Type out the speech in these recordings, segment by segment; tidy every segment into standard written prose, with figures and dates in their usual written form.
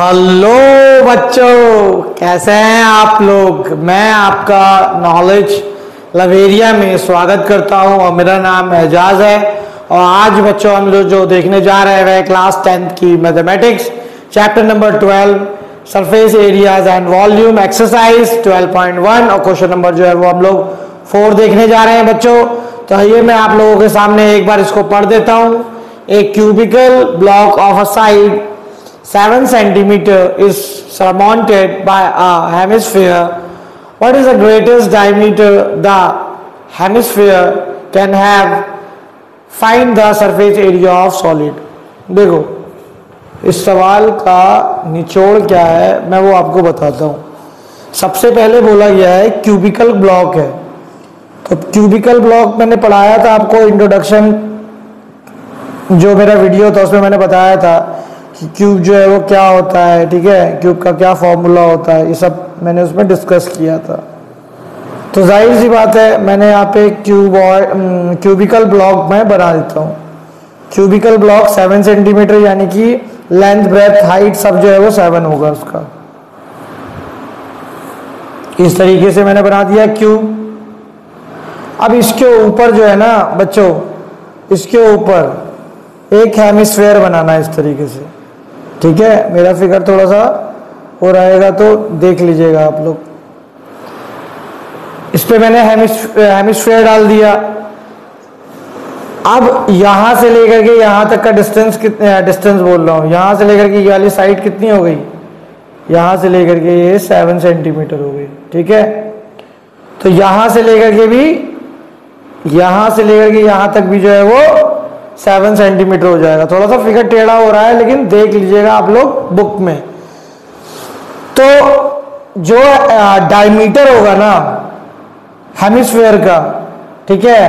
Hello बच्चों, कैसे हैं आप लोग। मैं आपका नॉलेज लवेरिया में स्वागत करता हूं और मेरा नाम एजाज है। और आज बच्चों हम लोग जो देखने जा रहे हैं वह क्लास 10th की mathematics chapter number 12 surface areas and volume exercise 12.1 और क्वेश्चन नंबर जो है वो हम लोग 4 देखने जा रहे हैं बच्चों। तो ये मैं आप लोगों के सामने एक बार इसको पढ़ देता हूं। एक cubical block of a side 7 centimeter is surmounted by a hemisphere. What is the greatest diameter the hemisphere can have? Find the surface area of solid. देखो इस सवाल का निचोड़ क्या है मैं वो आपको बताता हूँ। सबसे पहले बोला गया है क्यूबिकल ब्लॉक है। तो क्यूबिकल ब्लॉक मैंने पढ़ाया था आपको, इंट्रोडक्शन जो मेरा वीडियो था उसमें मैंने बताया था कि क्यूब जो है वो क्या होता है, ठीक है, क्यूब का क्या फॉर्मूला होता है, ये सब मैंने उसमें डिस्कस किया था। तो जाहिर सी बात है मैंने यहाँ पे क्यूबिकल ब्लॉक मैं बना देता हूँ। क्यूबिकल ब्लॉक 7 सेंटीमीटर यानी कि लेंथ ब्रेथ हाइट सब जो है वो 7 होगा उसका। इस तरीके से मैंने बना दिया क्यूब। अब इसके ऊपर जो है ना बच्चों, इसके ऊपर एक हेमिस्फेयर बनाना है इस तरीके से, ठीक है। मेरा फिगर थोड़ा सा हो रहेगा तो देख लीजिएगा आप लोग। इस पे मैंने हेमिस्फेयर डाल दिया। अब यहां से लेकर के यहां तक का डिस्टेंस डिस्टेंस बोल रहा हूं, यहां से लेकर के ये वाली साइड कितनी हो गई, यहां से लेकर के ये 7 सेंटीमीटर हो गई, ठीक है। तो यहां से लेकर के भी, यहां से लेकर के यहां तक भी जो है वो 7 सेंटीमीटर हो जाएगा। थोड़ा सा फिगर टेढ़ा हो रहा है लेकिन देख लीजिएगा आप लोग बुक में। तो जो डायमीटर होगा ना हेमिस्फेयर का, ठीक है,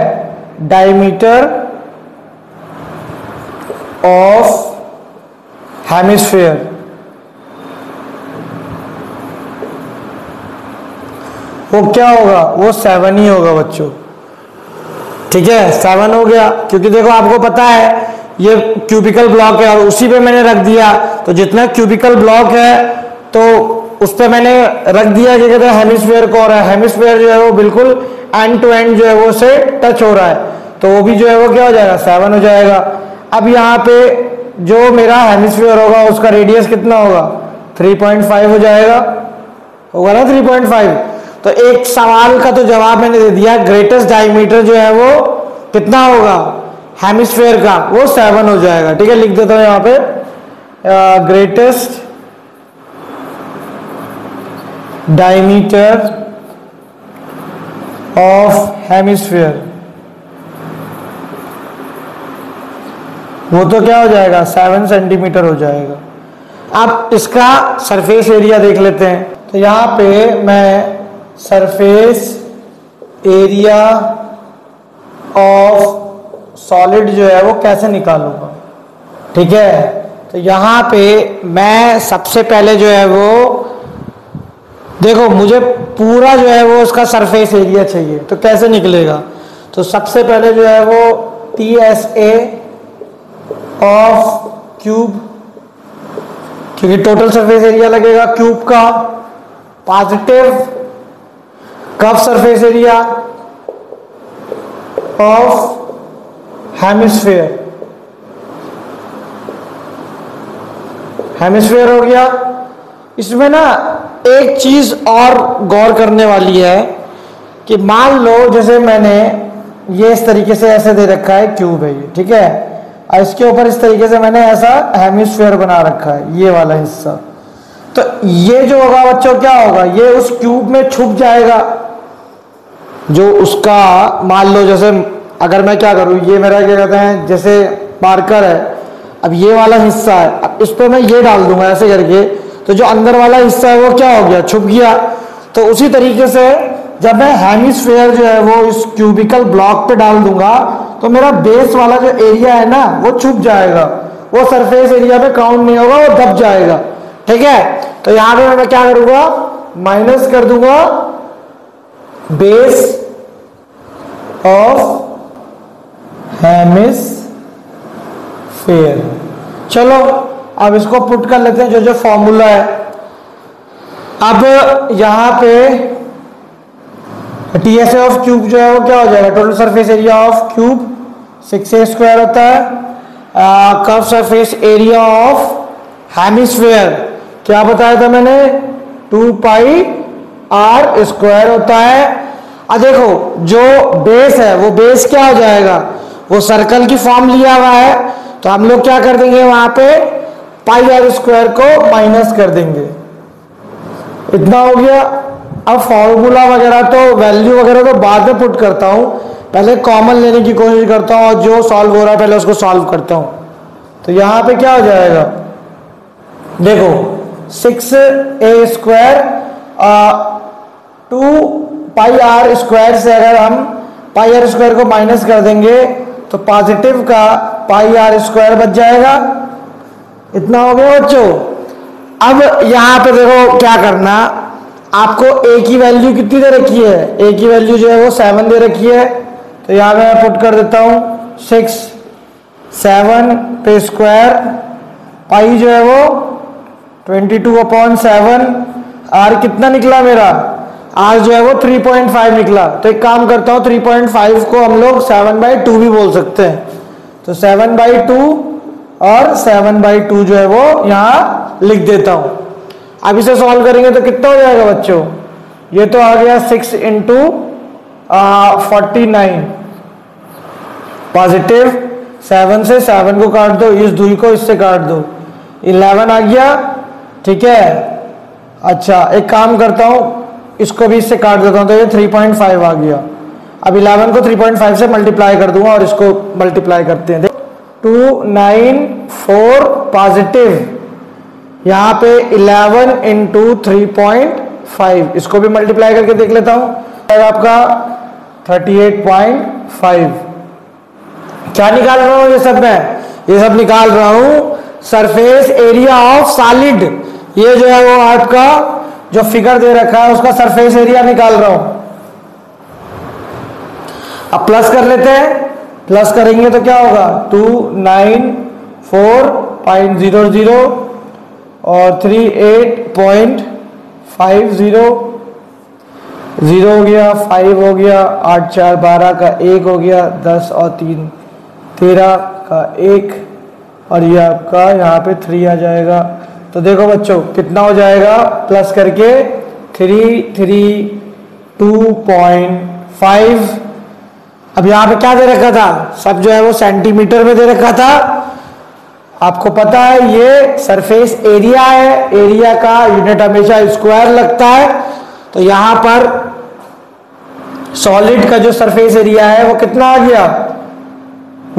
डायमीटर ऑफ हेमिस्फेयर वो क्या होगा, वो 7 ही होगा बच्चों, ठीक है। 7 हो गया क्योंकि देखो आपको पता है ये क्यूबिकल ब्लॉक है और उसी पे मैंने रख दिया। तो जितना क्यूबिकल ब्लॉक है तो उस पे मैंने रख दिया क्या कहते हैं हेमिस्फेयर को, और हेमिस्फेयर जो है वो बिल्कुल एंड टू एंड जो है वो से टच हो रहा है, तो वो भी जो है वो क्या हो जाएगा, 7 हो जाएगा। अब यहाँ पे जो मेरा हेमिस्फेयर होगा उसका रेडियस कितना होगा, 3.5 हो जाएगा, होगा ना 3.5। तो एक सवाल का तो जवाब मैंने दे दिया, ग्रेटेस्ट डायमीटर जो है वो कितना होगा हेमिस्फेयर का, वो 7 हो जाएगा, ठीक है। लिख देता हूं यहां पे ग्रेटेस्ट डायमीटर ऑफ हेमिस्फेयर, वो तो क्या हो जाएगा 7 सेंटीमीटर हो जाएगा। अब इसका सरफेस एरिया देख लेते हैं। तो यहां पे मैं सरफेस एरिया ऑफ सॉलिड जो है वो कैसे निकालूंगा, ठीक है। तो यहां पे मैं सबसे पहले जो है वो देखो मुझे पूरा जो है वो उसका सरफेस एरिया चाहिए, तो कैसे निकलेगा। तो सबसे पहले जो है वो TSA ऑफ क्यूब, क्योंकि टोटल सरफेस एरिया लगेगा क्यूब का, positive curve surface area of hemisphere, hemisphere हो गया। इसमें ना एक चीज और गौर करने वाली है कि मान लो जैसे मैंने ये इस तरीके से ऐसे दे रखा है क्यूब है ये, ठीक है, और इसके ऊपर इस तरीके से मैंने ऐसा हेमिस्फेयर बना रखा है ये वाला हिस्सा। तो ये जो होगा बच्चों क्या होगा, ये उस क्यूब में छुप जाएगा। जो उसका मान लो जैसे अगर मैं क्या करूं, ये मेरा क्या कहते हैं जैसे मार्कर है, अब ये वाला हिस्सा है, अब इस पर मैं ये डाल दूंगा ऐसे करके, तो जो अंदर वाला हिस्सा है वो क्या हो गया, छुप गया। तो उसी तरीके से जब मैं हेमिस्फेयर जो है वो इस क्यूबिकल ब्लॉक पे डाल दूंगा तो मेरा बेस वाला जो एरिया है ना वो छुप जाएगा, वो सरफेस एरिया पे काउंट नहीं होगा, वो दब जाएगा, ठीक है। तो यहां पे मैं क्या करूंगा, माइनस कर दूंगा बेस ऑफ हेमिस्फेयर। चलो अब इसको पुट कर लेते हैं जो जो फॉर्मूला है। अब यहाँ पे TSA ऑफ क्यूब जो है वो क्या हो जाएगा, total surface area of cube 6a² होता है। Curve surface area of hemisphere क्या बताया था मैंने, 2πr² होता है। अब देखो जो बेस है वो बेस क्या हो जाएगा, वो सर्कल की फॉर्म लिया हुआ है, तो हम लोग क्या कर देंगे वहां पे πr² को माइनस कर देंगे, इतना हो गया। अब फॉर्मूला वगैरह तो वैल्यू वगैरह तो बाद में पुट करता हूं, पहले कॉमन लेने की कोशिश करता हूं और जो सॉल्व हो रहा है पहले उसको सॉल्व करता हूं। तो यहां पे क्या हो जाएगा, देखो 6a² 2πr² से अगर हम πr² को माइनस कर देंगे तो पॉजिटिव का πr² बच जाएगा, इतना हो गया बच्चों। अब यहां पे देखो क्या करना, आपको a की वैल्यू कितनी दे रखी है, a की वैल्यू जो है वो 7 दे रखी है, तो यहां मैं पुट कर देता हूं 6 7 पे स्क्वायर, पाई जो है वो 22/7, आर कितना निकला मेरा, आर जो है वो 3.5 निकला। तो एक काम करता हूं 3.5 को हम लोग 7/2 भी बोल सकते हैं, तो 7/2 और 7/2 जो है वो यहां लिख देता हूं। अब इसे सॉल्व करेंगे तो कितना हो जाएगा बच्चों, ये तो आ गया 6 × 49, पॉजिटिव 7 से 7 को काट दो, इस 2 को इससे काट दो, 11 आ गया, ठीक है। अच्छा एक काम करता हूं इसको भी इससे काट देता हूं, तो ये 3.5 आ गया। अब 11 को 3.5 से मल्टीप्लाई कर दूंगा और इसको मल्टीप्लाई करते हैं, 294 पॉजिटिव, यहां पे 11 × 3.5, इसको भी मल्टीप्लाई करके देख लेता हूं, आपका 38.5। क्या निकाल रहा हूं ये सब, मैं ये सब निकाल रहा हूं सरफेस एरिया ऑफ सॉलिड, ये जो है वो आपका जो फिगर दे रखा है उसका सरफेस एरिया निकाल रहा हूं। अब प्लस कर लेते हैं, प्लस करेंगे तो क्या होगा 294.00 और 38.50, 0 हो गया, 5 हो गया, 8 4 12 का 1 हो गया, 10 और 3 13 का 1, और ये आपका यहाँ पे 3 आ जाएगा। तो देखो बच्चों कितना हो जाएगा, प्लस करके 332.5। अब यहाँ पे क्या दे रखा था, सब जो है वो सेंटीमीटर में दे रखा था, आपको पता है ये सरफेस एरिया है, एरिया का यूनिट हमेशा स्क्वायर लगता है, तो यहां पर सॉलिड का जो सरफेस एरिया है वो कितना आ गया,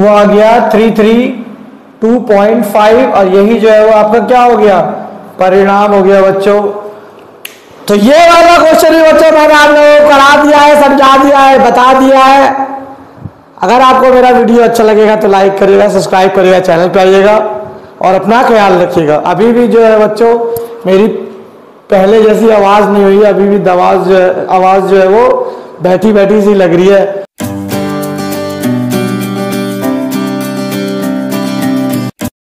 वो आ गया 332.5, और यही जो है वो आपका क्या हो गया, परिणाम हो गया बच्चों। तो ये वाला क्वेश्चन ही बच्चों मैंने आप लोगों को करा दिया है, समझा दिया है, बता दिया है। अगर आपको मेरा वीडियो अच्छा लगेगा तो लाइक करिएगा, सब्सक्राइब करिएगा, चैनल पे आइएगा और अपना ख्याल रखिएगा। अभी भी जो है बच्चों मेरी पहले जैसी आवाज़ नहीं हुई, अभी भी आवाज़ जो है वो बैठी बैठी सी लग रही है।